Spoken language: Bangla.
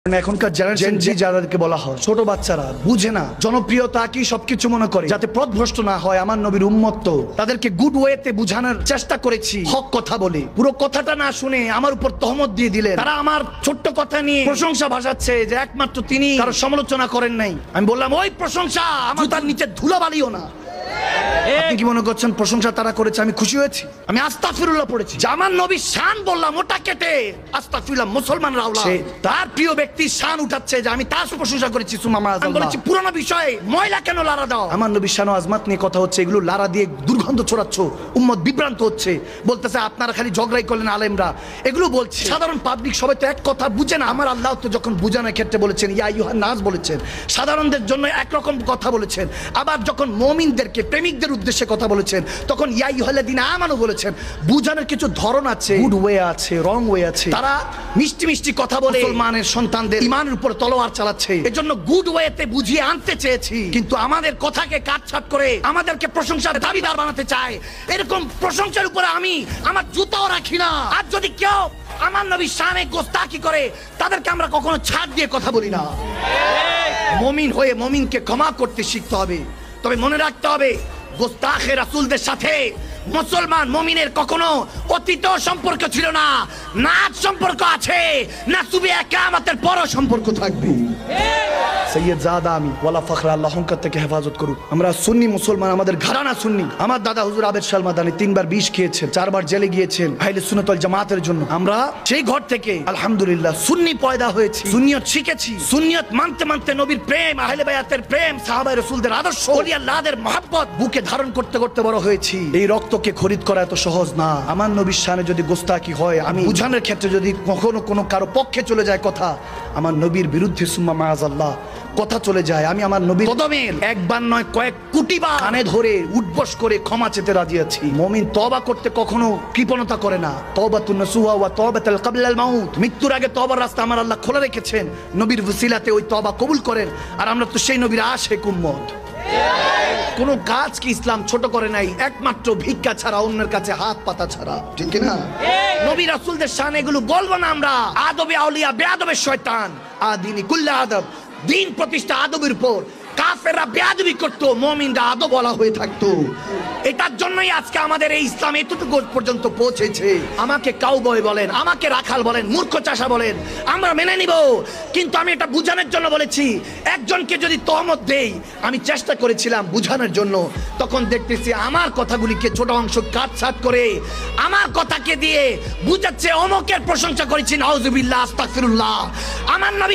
এখনকার জেনারেশন যাদেরকে বলা হয় ছোট বাচ্চারা বুঝে না, জনপ্রিয়তা কি সবকিছু মনে করে, যাতে পথভ্রষ্ট না হয় আমার নবীর উম্মত। তো তাদেরকে গুড ওয়েতে বুঝানোর চেষ্টা করেছি, হক কথা বলে। পুরো কথাটা না শুনে আমার উপর তহমত দিয়ে দিলেন। তারা আমার ছোট্ট কথা নিয়ে প্রশংসা ভাসাচ্ছে যে একমাত্র তিনি কারো সমালোচনা করেন নাই। আমি বললাম ওই প্রশংসা আমার তার নিচে ধুলাবালিও না। আপনি কি মনে করছেন প্রশংসা তারা করেছে আমি খুশি হয়েছি? আমি আস্তাগফিরুল্লাহ পড়েছি। আমার নবীর শান বললাম ওটা কেটে আস্তাগফিরুল্লাহ মুসলমানরা তার প্রিয় ব্যক্তির শান উঠাচ্ছে যে আমি তার প্রশংসা করেছি। আমি বলেছি পুরনো বিষয়ে ময়লা কেন লারা দাও? আমার নবীর শান ও আজমাত নিয়ে কথা হচ্ছে, এগুলো লারা দিয়ে দুর্গন্ধ ছড়াচ্ছ, উম্মত বিভ্রান্ত হচ্ছে। বলতেছে আপনারা খালি ঝগড়াই করলেন আলেমরা, এগুলো বলছে। সাধারণ পাবলিক সবাই তো এক কথা বুঝে না। আমার আল্লাহ তো যখন বুঝানোর ক্ষেত্রে বলেছেন ইয়া আইয়ুহান নাস বলেছেন, সাধারণদের জন্য একরকম কথা বলেছেন। আবার যখন মুমিনদেরকে প্রেমিকদের উদ্দেশ্যে কথা বলেছেন তখন ইয়া আইয়ুহাল্লাযীনা আমানু বলেছেন। বুঝানোর কিছু ধরন আছে, গুড ওয়ে আছে, রং ওয়ে আছে। তারা মিষ্টি মিষ্টি কথা বলে মুসলমানের সন্তানদের ঈমানের উপর তলোয়ার চালাচ্ছে। এজন্য গুড ওয়েতে বুঝিয়ে আনতে চেয়েছি, কিন্তু আমাদের কথাকে কাটছাট করে আমাদেরকে প্রশংসার দাবিদার বানাতে চায়। এরকম প্রশংসার উপরে আমি আমার জুতাও রাখি না। আর যদি কেউ আমার নবীর শানে গোস্তাকি করে তাদেরকে আমরা কখনো ছাড় দিয়ে কথা বলি না। মুমিন হয়ে মুমিনকে ক্ষমা করতে শিখতে হবে। তবে মনে রাখতে হবে গোস্তাখে রাসূলদের সাথে মুসলমান মুমিনের কখনো অতীত সম্পর্ক ছিল না, না সম্পর্ক আছে, না সুবে কিয়ামতের পরও সম্পর্ক থাকবে। সৈয়দ জাদা আমি ওয়ালা ফখর, আল্লাহ অহংকার থেকে হেফাজত করুক। আমরা সুন্নি মুসলমান, আমাদের ঘরানা সুন্নি। আমার দাদা হুজুর আবেদ শাহ মাদানী 3 বার বিষ খেয়েছেন, 4 বার জেলে গিয়েছেন আহলে সুন্নাত ওয়াল জামাতের জন্য। আমরা সেই ঘর থেকে আলহামদুলিল্লাহ সুন্নি পয়দা হয়েছি, সুন্নিয়ত শিখেছি। সুন্নিয়ত মানতে মানতে নবীর প্রেম, আহলে বায়াতের প্রেম, সাহাবায়ে রাসূলদের আদর্শ, ওলি আল্লাহদের মহব্বত বুকে ধারণ করতে করতে বড় হয়েছি। এই রক্তকে খরিদ করা এত সহজ না। আমার নবীর শানে যদি গোস্তাকি হয়, আমি বুঝানোর ক্ষেত্রে যদি কখনো কোনো কারো পক্ষে চলে যায় কথা, আমার নবীর বিরুদ্ধে সুম্মা মাআযাল্লাহ কথা চলে যায়, আমি আমার নবীর কদমের একবার নয় কয়েক কোটি বার কানে ধরে উঠবস করে ক্ষমা চেতে রাজি আছি। মুমিন তওবা করতে কখনো কৃপণতা করে না। তওবাতুন নাসুহা ওয়া তওবাতুল ক্বাবলাল মাউত, মৃত্যুর আগে তওবার রাস্তা আমার আল্লাহ খোলা রেখেছেন। নবীর ওসিলাতে ওই তওবা কবুল করেন। আর আমরা তো সেই নবীর আশিক উম্মত। কোন কাজকে ইসলাম ছোট করে নাই, একমাত্র ভিক্ষা ছাড়া, অন্যের কাছে হাত পাতা ছাড়া, ঠিক না? নবী রাসূলদের শান এগুলো বলবো না আমরা। আদবে আউলিয়া বেয়াদবে শয়তান, আদিনি কুল্লা আদব। দিন প্রতিষ্ঠা আদবের উপর। কাফেররা বেয়াদবি করতো, মুমিনরা আদব বলা হয়ে থাকতো। এটার জন্যই আজকে আমাদের এই ইসলাম এতটুকু পর্যন্ত পৌঁছেছে। আমাকে কাউবয় বলেন, আমাকে রাখাল বলেন, মূর্খ চাষা বলেন, আমরা মেনে নিব। কিন্তু আমি এটা বুঝানোর জন্য বলেছি। একজনকে যদি তহমত দেই, আমি চেষ্টা করেছিলাম বুঝানোর জন্য, তখন দেখতেছি আমার কথাগুলিকে ছোট অংশ কাটছাট করে আমার কথাকে দিয়ে বুঝাচ্ছে অমকের প্রশংসা করেছি। নাউজুবিল্লাহ, আস্তাগফিরুল্লাহ। আমার নবী